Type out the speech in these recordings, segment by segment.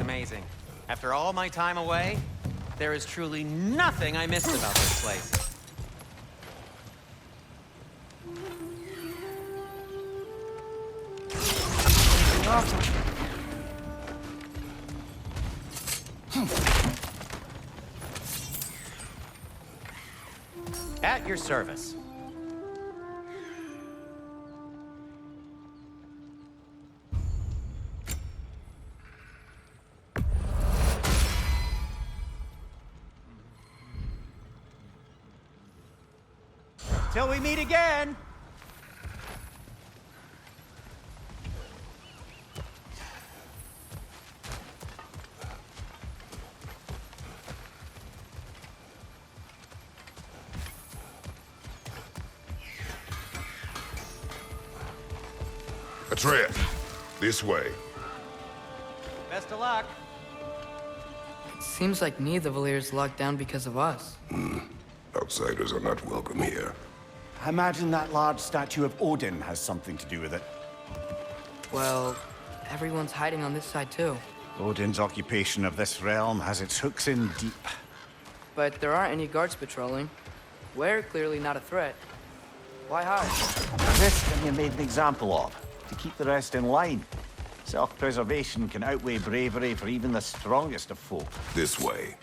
amazing. After all my time away, there is truly nothing I missed about this place. At your service. Till we meet again! Atreus, this way. Best of luck. Seems like neither Valyr's locked down because of us. Outsiders are not welcome here. I imagine that large statue of Odin has something to do with it. Well, everyone's hiding on this side too. Odin's occupation of this realm has its hooks in deep. But there aren't any guards patrolling. We're clearly not a threat. Why hide? This can be made an example of, to keep the rest in line. Self-preservation can outweigh bravery for even the strongest of folk. This way.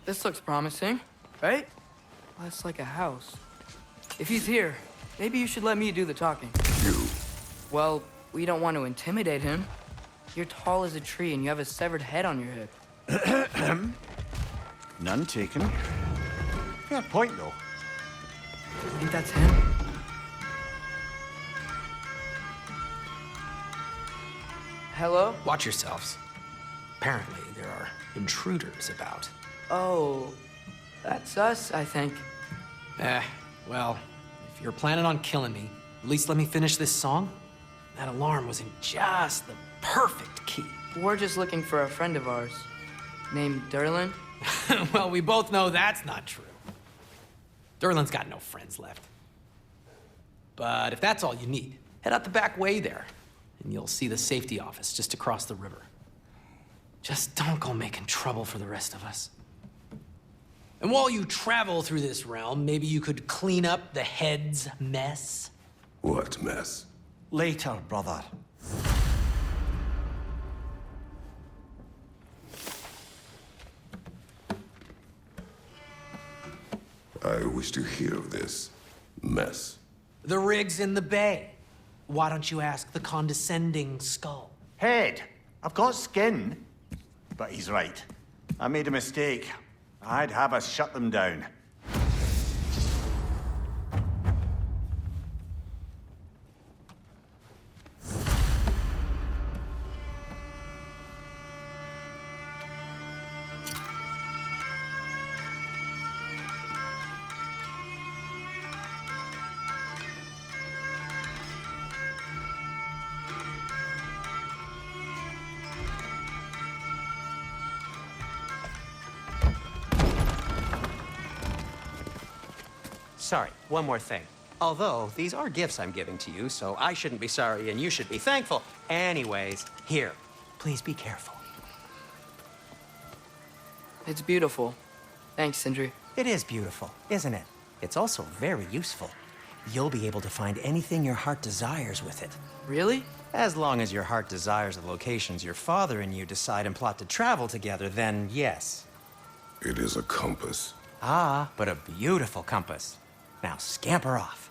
This looks promising, right? Well, it's like a house. If he's here, maybe you should let me do the talking. You. Well, we don't want to intimidate him. You're tall as a tree and you have a severed head on your hip. None taken. Fair point, though. I think that's him. Hello? Watch yourselves. Apparently, there are intruders about. Oh, that's us, I think. Well, if you're planning on killing me, at least let me finish this song. That alarm was in just the perfect key. We're just looking for a friend of ours, named Durlin. Well, we both know that's not true. Durlin's got no friends left. But if that's all you need, head out the back way there, and you'll see the safety office just across the river. Just don't go making trouble for the rest of us. And while you travel through this realm, maybe you could clean up the head's mess? What mess? Later, brother. I wish to hear of this mess. The rig's in the bay. Why don't you ask the condescending skull? Head. I've got skin. But he's right. I made a mistake. I'd have us shut them down. Sorry, one more thing. Although, these are gifts I'm giving to you, so I shouldn't be sorry and you should be thankful. Anyways, here, please be careful. It's beautiful. Thanks, Sindri. It is beautiful, isn't it? It's also very useful. You'll be able to find anything your heart desires with it. Really? As long as your heart desires the locations your father and you decide and plot to travel together, then yes. It is a compass. Ah, but a beautiful compass. Now scamper off.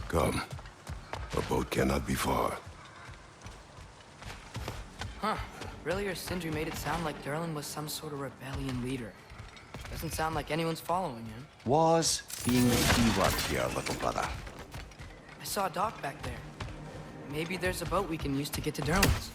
Come. A boat cannot be far. Huh. Earlier, Sindri made it sound like Durlin was some sort of rebellion leader. Doesn't sound like anyone's following him. Was being the key word here, little brother. I saw a dock back there. Maybe there's a boat we can use to get to Durlin's.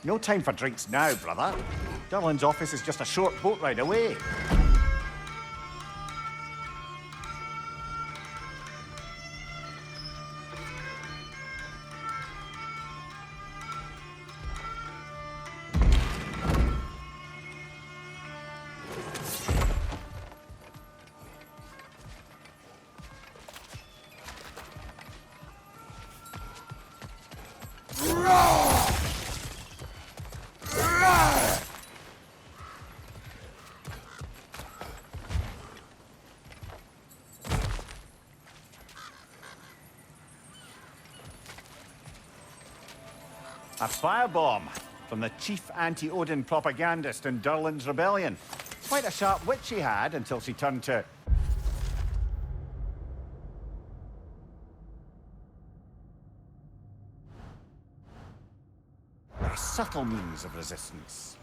No time for drinks now, brother. Durlin's office is just a short boat ride away. A firebomb from the chief anti-Odin propagandist in Durlin's rebellion. Quite a sharp wit she had until she turned to... a subtle means of resistance.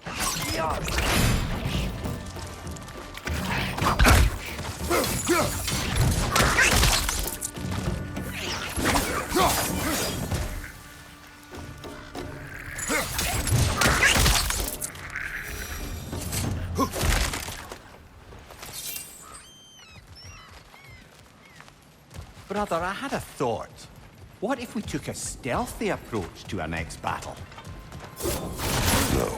Brother, I had a thought. What if we took a stealthy approach to our next battle? No.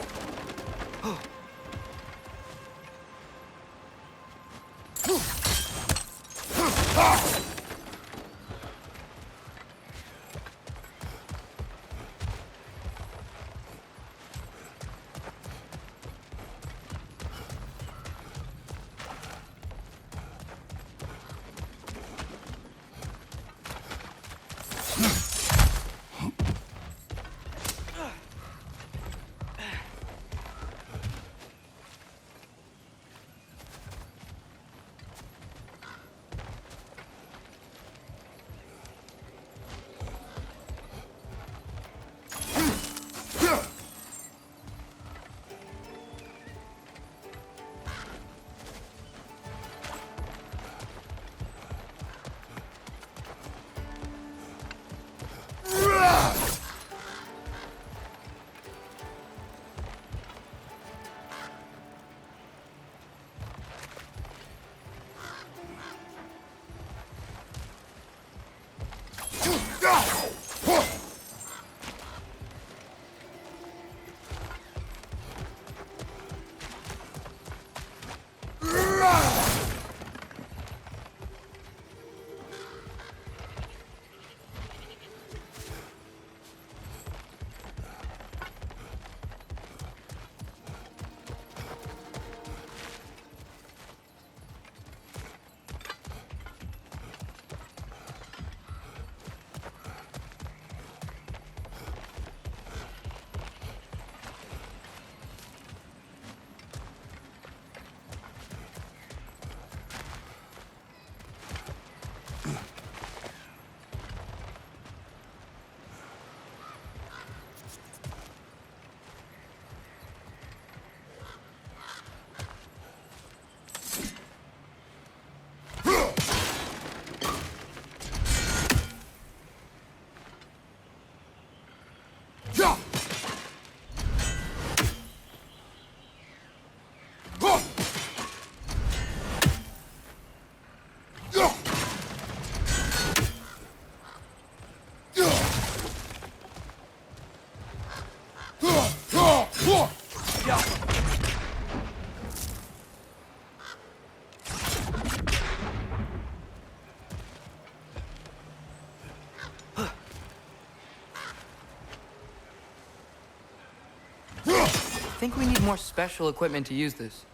I think we need more special equipment to use this.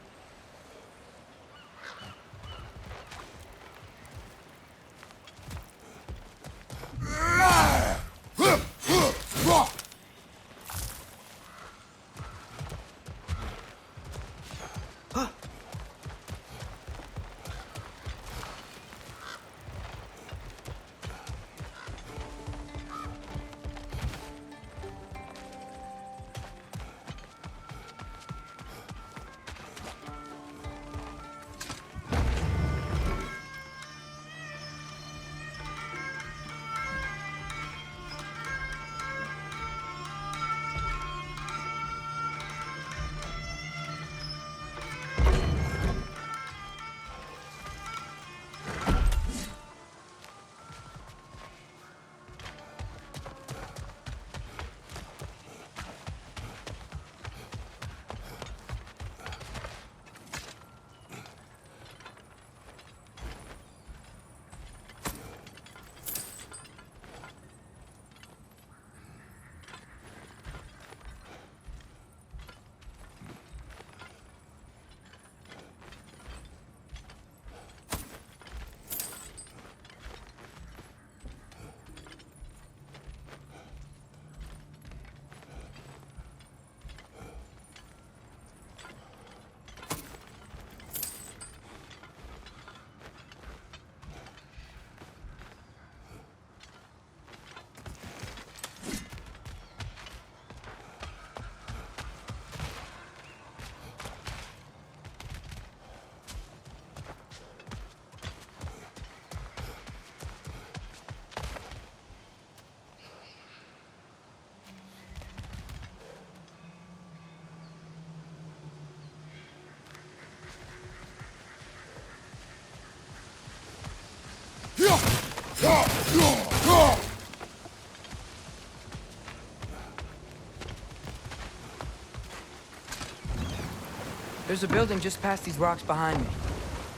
There's a building just past these rocks behind me.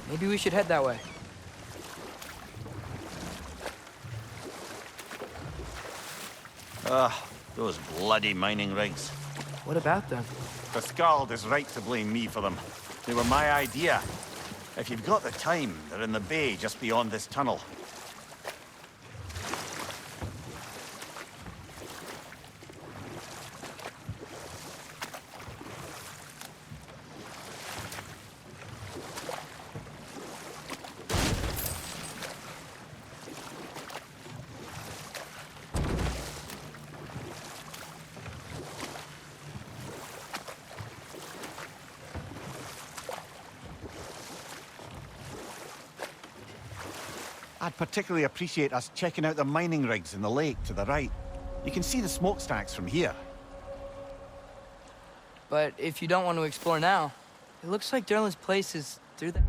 Maybe we should head that way. Those bloody mining rigs. What about them? The Skald is right to blame me for them. They were my idea. If you've got the time, they're in the bay just beyond this tunnel. I'd particularly appreciate us checking out the mining rigs in the lake to the right. You can see the smokestacks from here. But if you don't want to explore now, it looks like Derlin's place is through that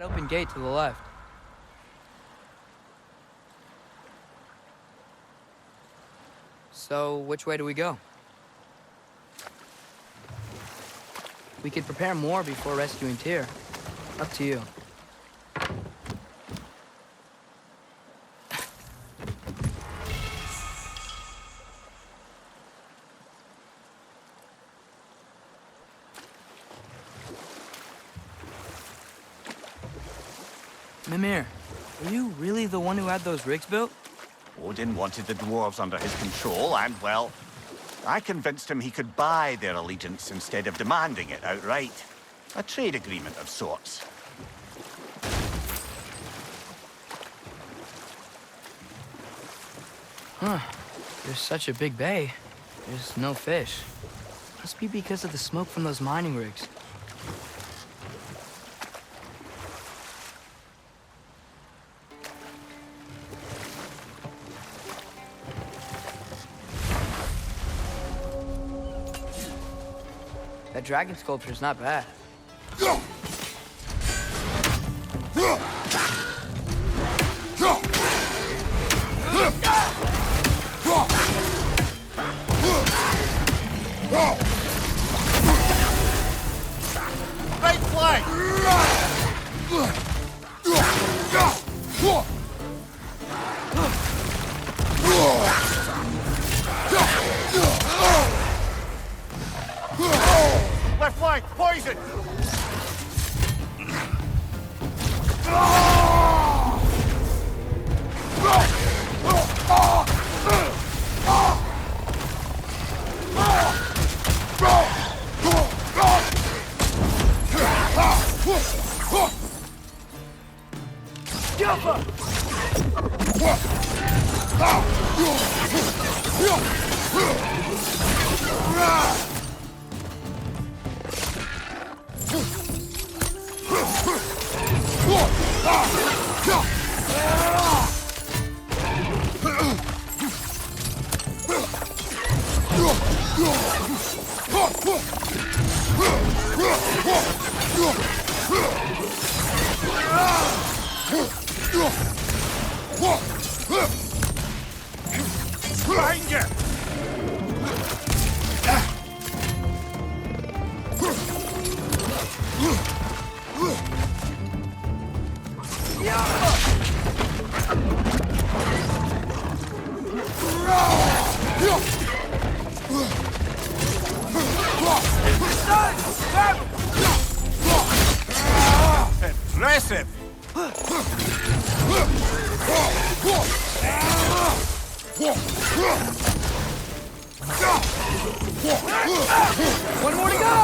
open gate to the left. So, which way do we go? We could prepare more before rescuing Tyr. Up to you. Mimir, are you really the one who had those rigs built? Odin wanted the dwarves under his control, and, well, I convinced him he could buy their allegiance instead of demanding it outright. A trade agreement of sorts. Huh. There's such a big bay. There's no fish. Must be because of the smoke from those mining rigs. That dragon sculpture's not bad. Behind you! Impressive! One more to go!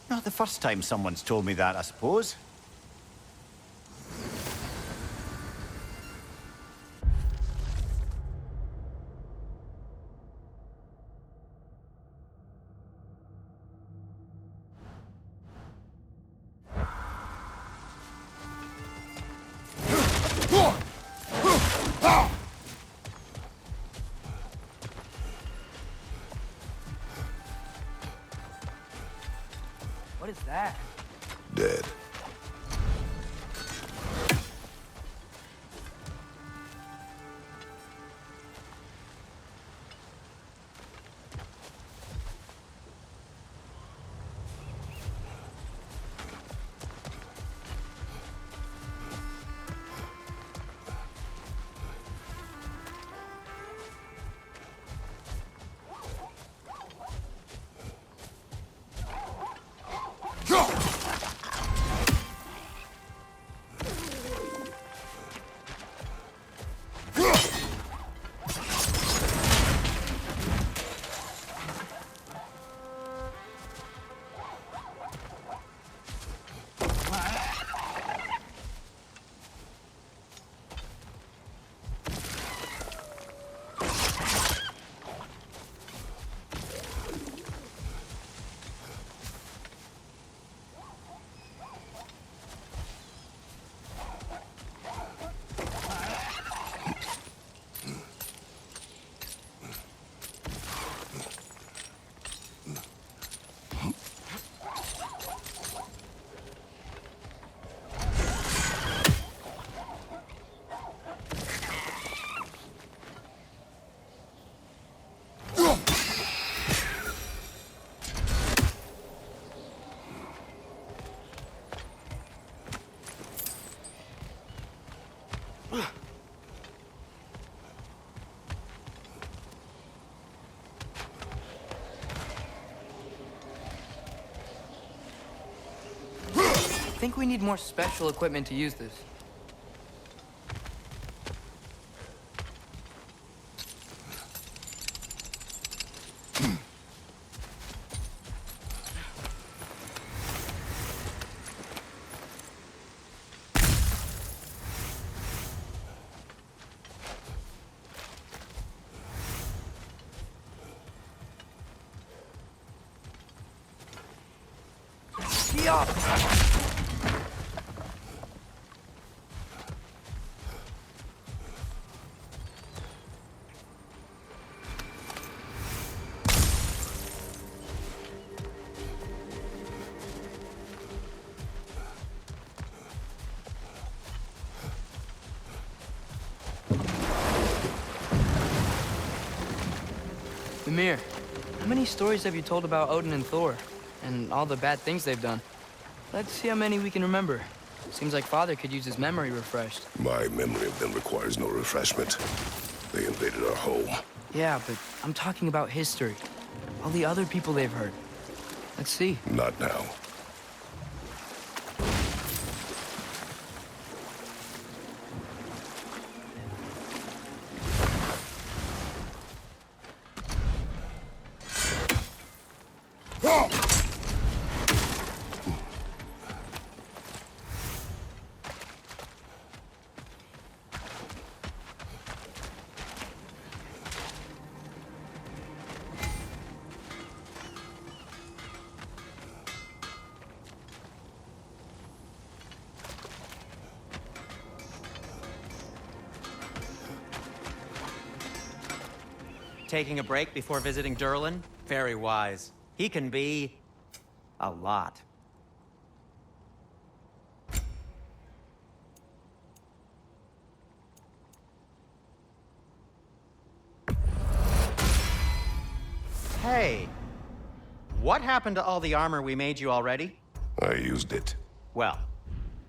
Not the first time someone's told me that, I suppose. What is that? Dead. think we need more special equipment to use this. Ymir, how many stories have you told about Odin and Thor? And all the bad things they've done? Let's see how many we can remember. Seems like Father could use his memory refreshed. My memory of them requires no refreshment. They invaded our home. Yeah, but I'm talking about history. All the other people they've heard. Let's see. Not now. Taking a break before visiting Durlin? Very wise. He can be... a lot. Hey, what happened to all the armor we made you already? I used it. Well,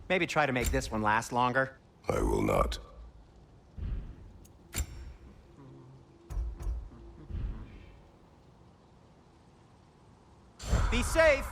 maybe try to make this one last longer. I will not. Be safe!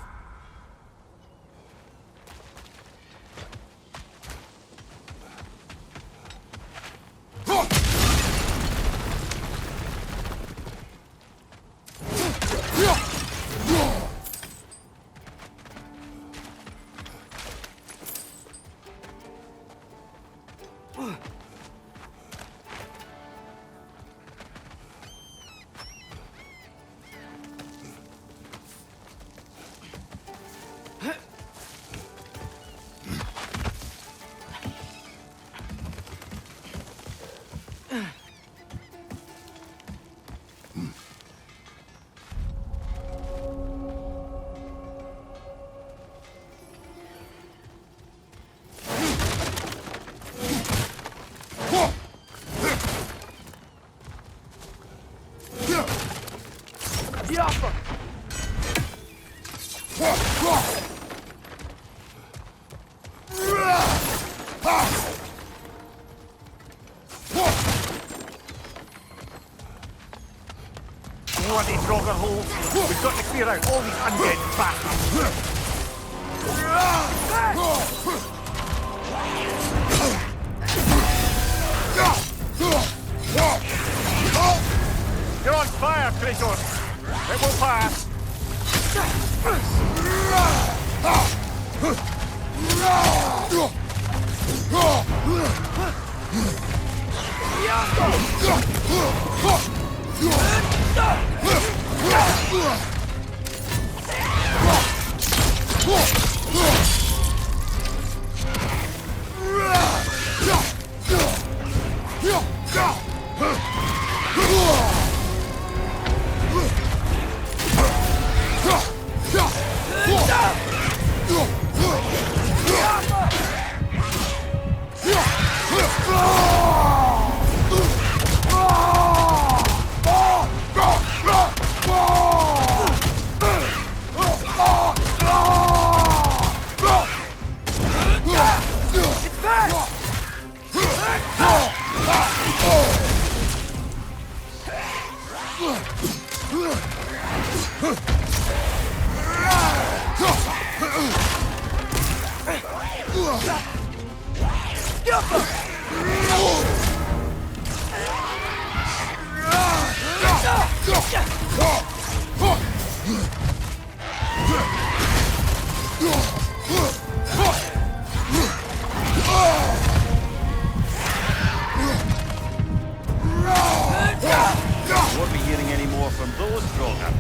Bloody Frogger holes! We've got to clear out all these undead bastards! You're on fire, Kratos! It will pass! Won't be hearing any more from those Drogon.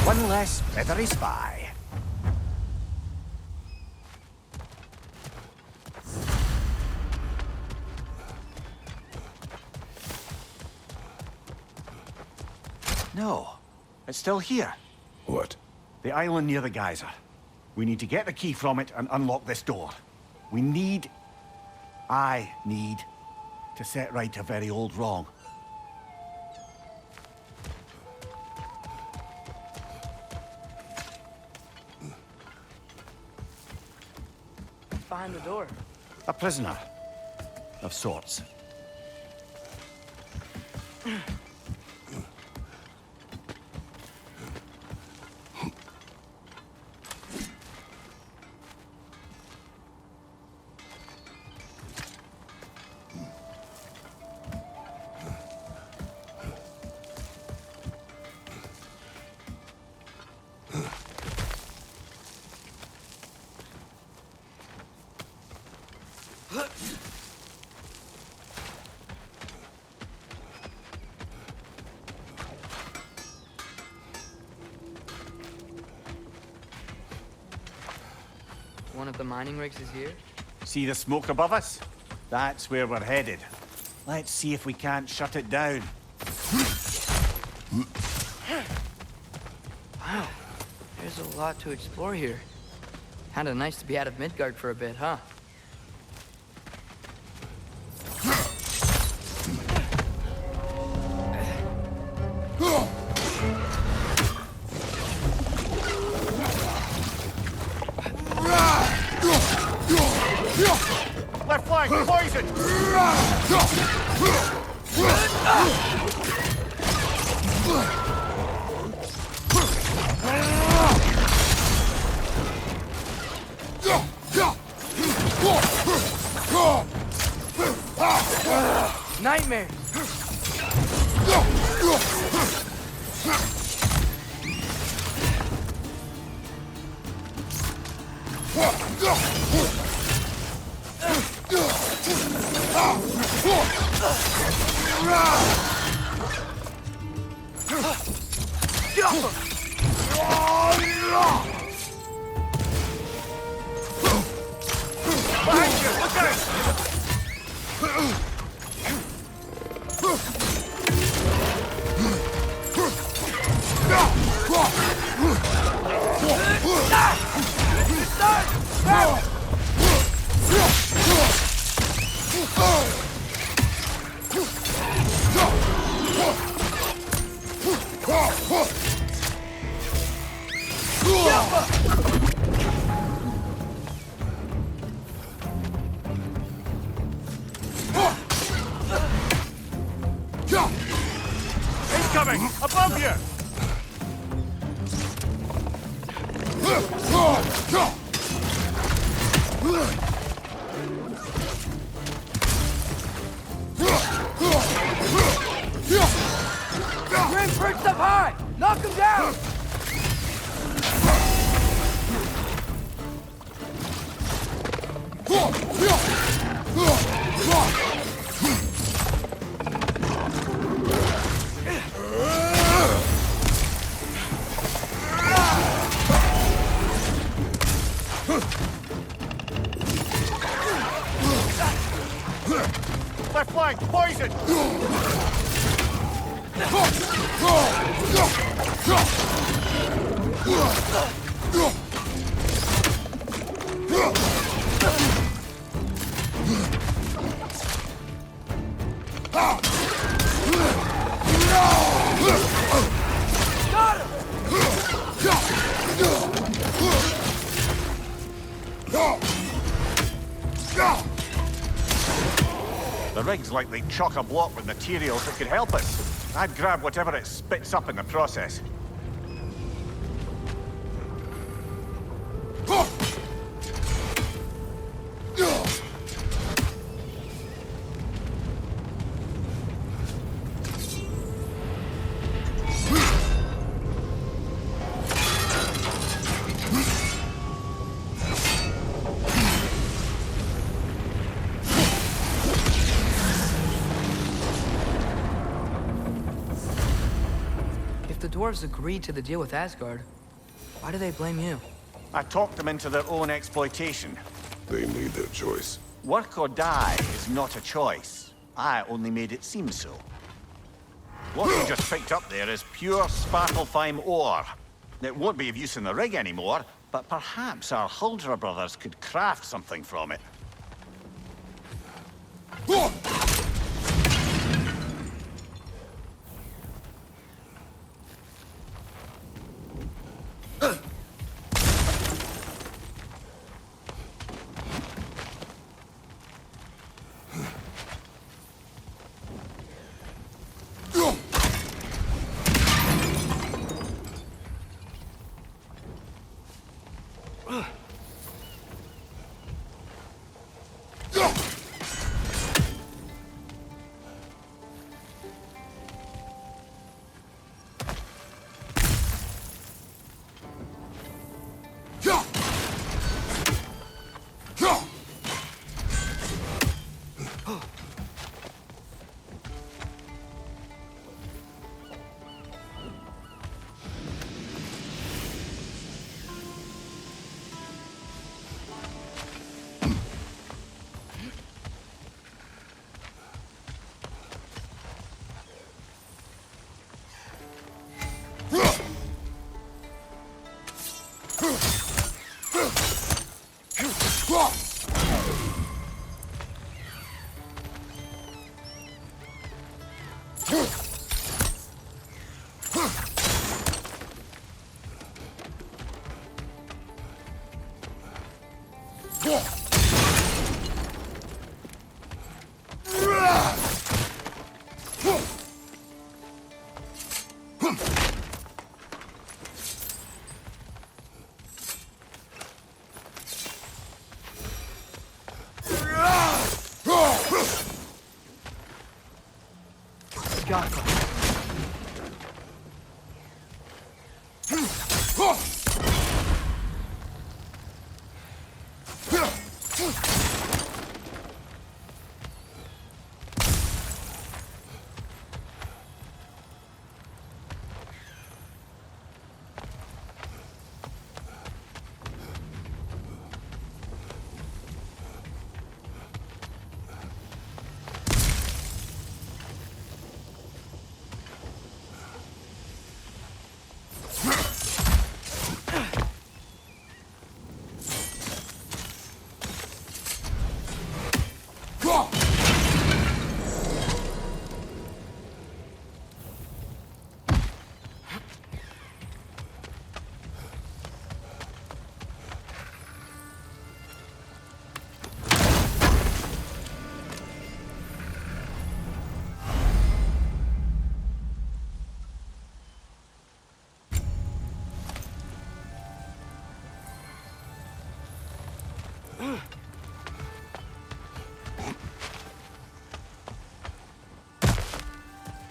One less feathery spy. No, it's still here. What? The island near the geyser. We need to get the key from it and unlock this door. I need to set right a very old wrong. Behind the door. A prisoner of sorts. One of the mining rigs is here? See the smoke above us? That's where we're headed. Let's see if we can't shut it down. Wow, there's a lot to explore here. Kinda nice to be out of Midgard for a bit, huh? Left flank, poison! Nightmare! Behind you, look out! Start! Incoming! Above you! Grim perched up high! Knock him down! Left flank, poison! The rig's likely chock-a-block with materials that could help us. I'd grab whatever it spits up in the process. If the dwarves agreed to the deal with Asgard, why do they blame you? I talked them into their own exploitation. They made their choice. Work or die is not a choice. I only made it seem so. What we just picked up there is pure Svartalfheim ore. It won't be of use in the rig anymore, but perhaps our Huldra brothers could craft something from it.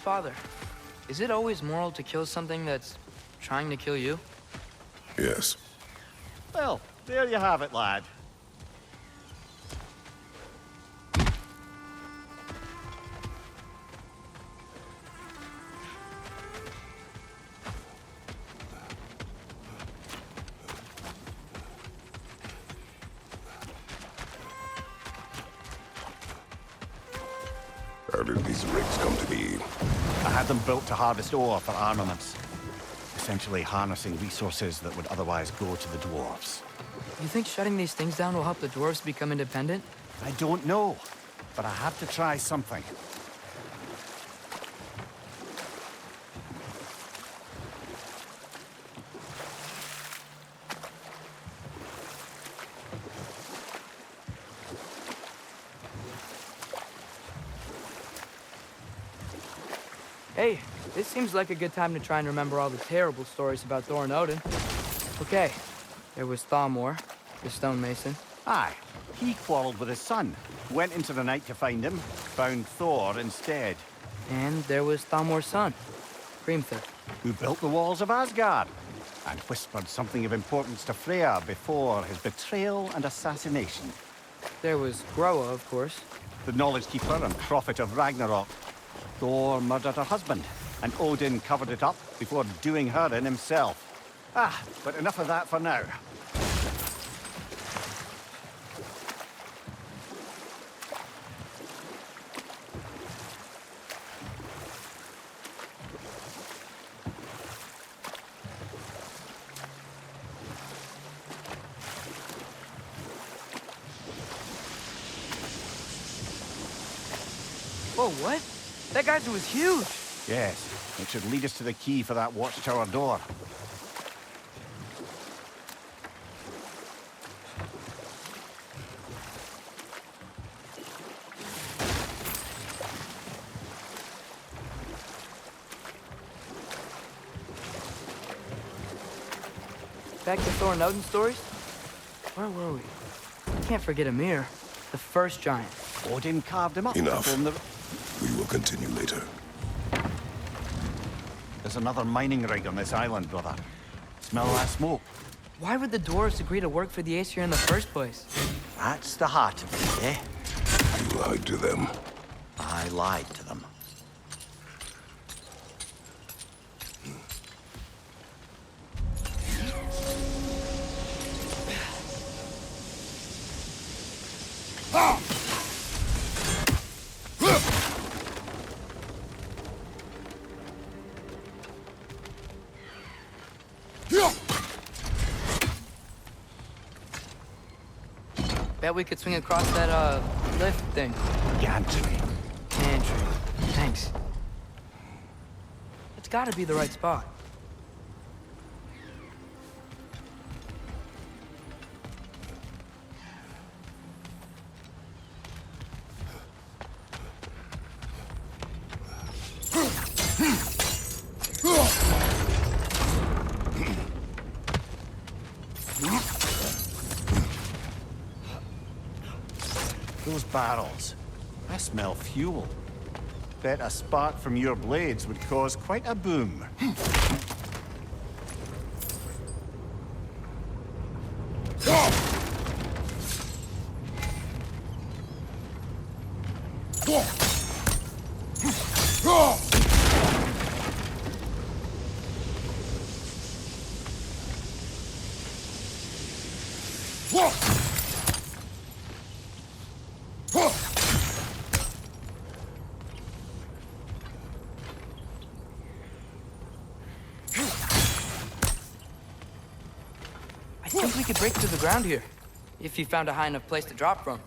Father, is it always moral to kill something that's trying to kill you? Yes. Well, there you have it, lad. How did these rigs come to be? I had them built to harvest ore for armaments. Essentially harnessing resources that would otherwise go to the dwarves. You think shutting these things down will help the dwarves become independent? I don't know, but I have to try something. Hey, this seems like a good time to try and remember all the terrible stories about Thor and Odin. Okay, there was Thalmor, the stonemason. Aye, he quarreled with his son, went into the night to find him, found Thor instead, And there was Thalmor's son, Hrimthur. who built the walls of Asgard, and whispered something of importance to Freya before his betrayal and assassination. There was Groa, of course. The knowledge keeper and prophet of Ragnarok. Thor murdered her husband, and Odin covered it up before doing her in himself. Ah, but enough of that for now. Whoa, what? That geyser was huge! Yes, it should lead us to the key for that watchtower door. Back to Thor and Odin stories? Where were we? I can't forget Ymir, the first giant. Odin carved him up to Enough. form the... We will continue later. There's another mining rig on this island, brother. Smell that smoke? Why would the dwarves agree to work for the Aesir in the first place? That's the heart of it, eh? You lied to them. I lied to them. Bet we could swing across that, lift thing. Gantry. Pantry. Thanks. It's gotta be the right spot. Those barrels. I smell fuel. Bet a spark from your blades would cause quite a boom. I think we could break through the ground here, if you found a high enough place to drop from.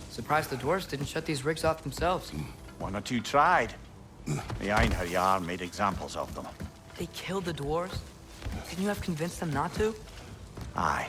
Surprised the dwarves didn't shut these rigs off themselves. One or two tried. The Einherjar made examples of them. They killed the dwarves? Couldn't you have convinced them not to? Aye.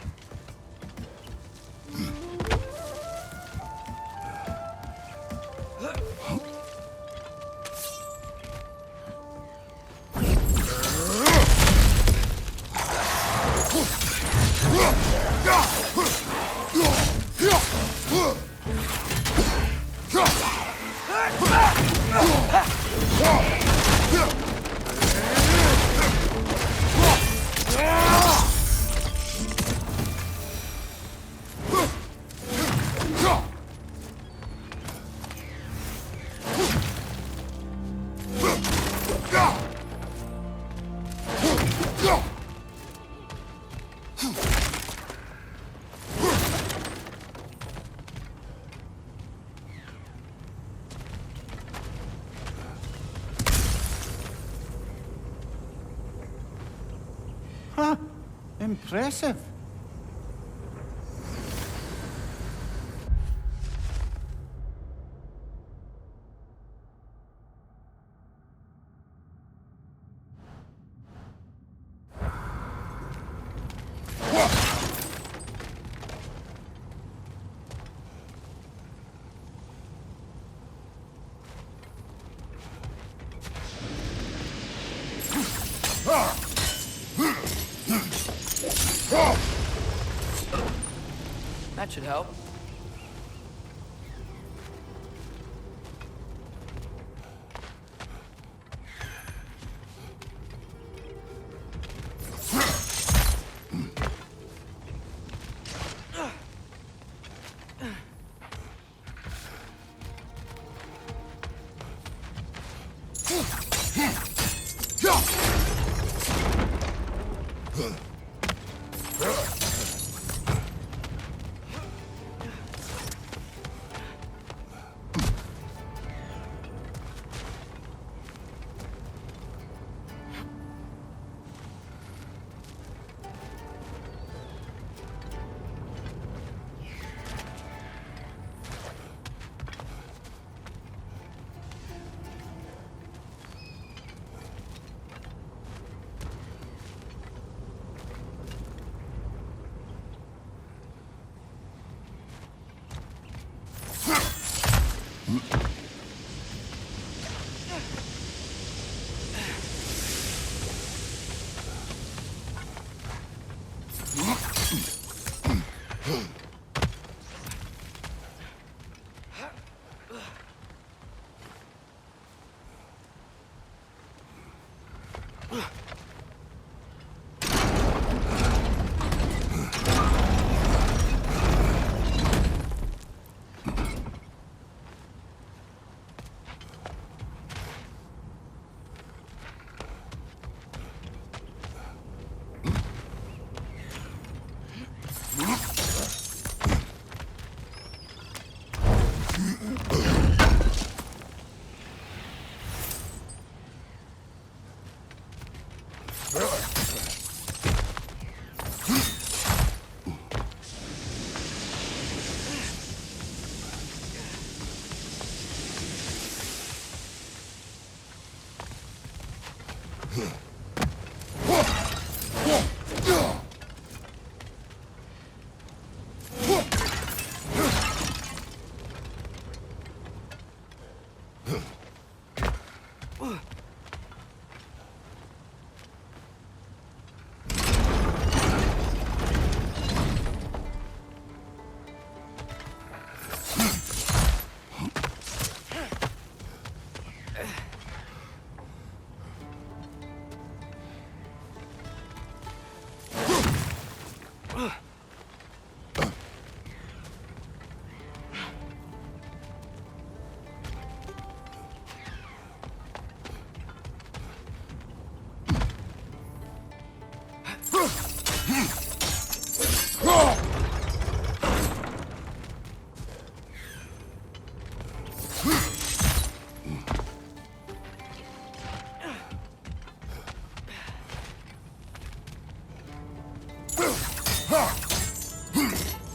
Huh. Impressive. That should help.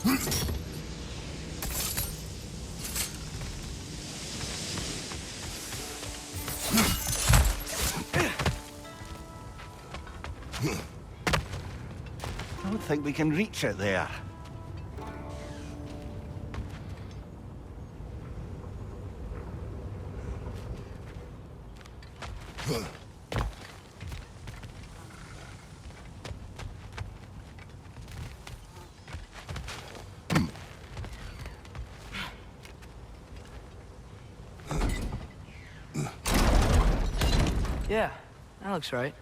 I don't think we can reach it there. Yeah, that looks right.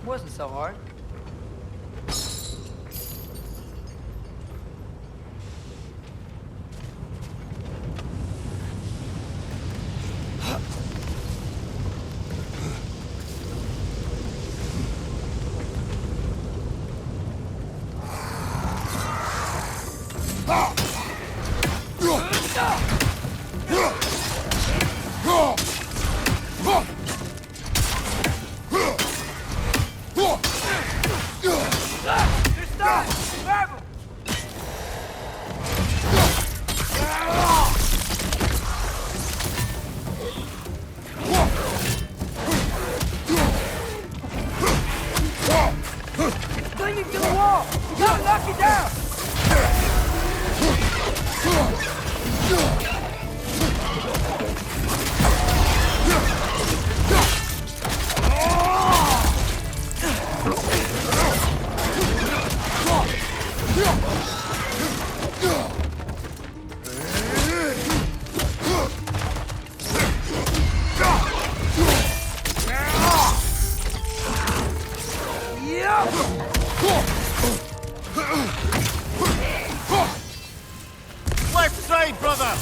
Wasn't so hard. Clinging to the wall! You gotta knock it down! Left side, brother!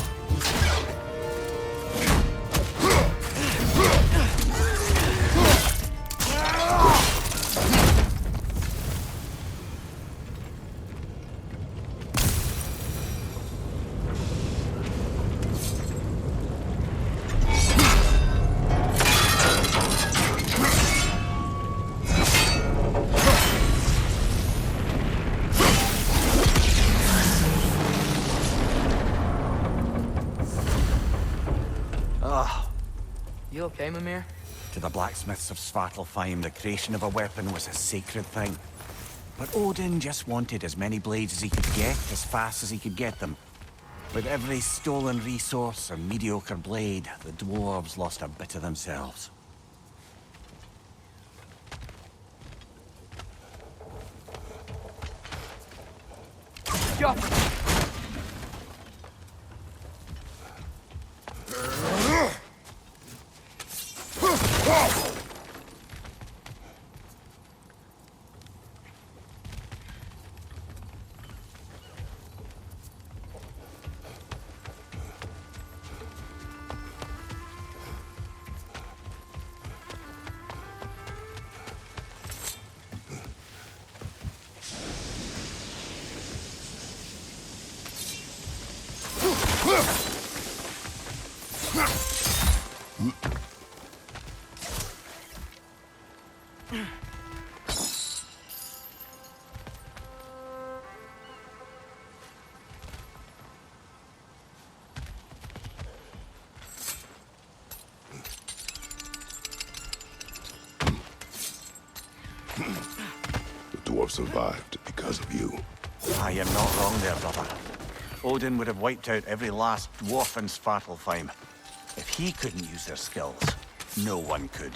You okay, Mimir? To the blacksmiths of Svartalfheim, the creation of a weapon was a sacred thing. But Odin just wanted as many blades as he could get, as fast as he could get them. With every stolen resource or mediocre blade, the dwarves lost a bit of themselves. Yo! The dwarf survived because of you. I am not wrong there, brother. Odin would have wiped out every last dwarf in Svartalfheim. If he couldn't use their skills, no one could.